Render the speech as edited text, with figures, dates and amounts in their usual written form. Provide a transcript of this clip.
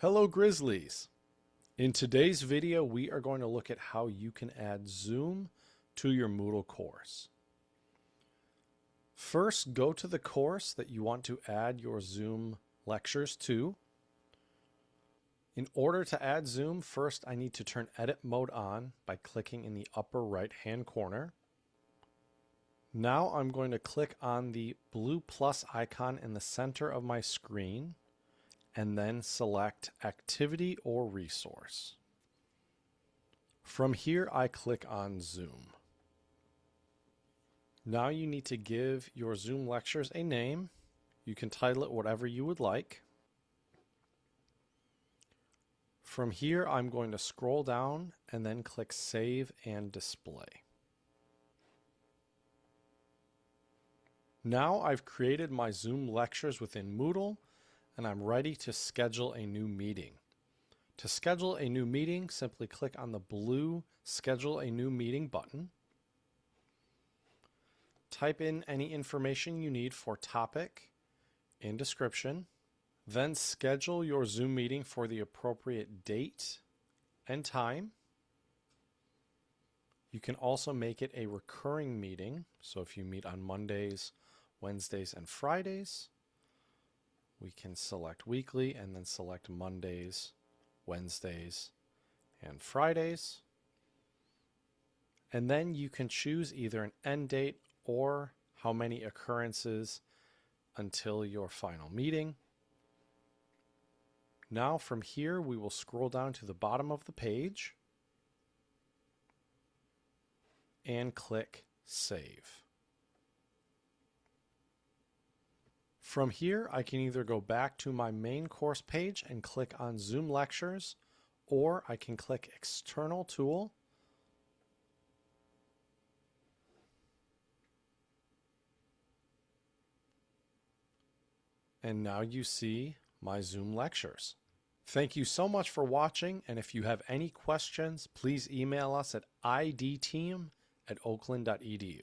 Hello Grizzlies! In today's video we are going to look at how you can add Zoom to your Moodle course. First, go to the course that you want to add your Zoom lectures to. In order to add Zoom, first I need to turn edit mode on by clicking in the upper right hand corner. Now I'm going to click on the blue plus icon in the center of my screen and then select Activity or Resource. From here, I click on Zoom. Now you need to give your Zoom lectures a name. You can title it whatever you would like. From here, I'm going to scroll down and then click Save and Display. Now I've created my Zoom lectures within Moodle, and I'm ready to schedule a new meeting. To schedule a new meeting, simply click on the blue Schedule a New Meeting button. Type in any information you need for topic and description. Then schedule your Zoom meeting for the appropriate date and time. You can also make it a recurring meeting. So if you meet on Mondays, Wednesdays, and Fridays, we can select weekly and then select Mondays, Wednesdays, and Fridays. And then you can choose either an end date or how many occurrences until your final meeting. Now from here, we will scroll down to the bottom of the page and click Save. From here, I can either go back to my main course page and click on Zoom Lectures, or I can click External Tool. And now you see my Zoom lectures. Thank you so much for watching, and if you have any questions, please email us at idteam@oakland.edu.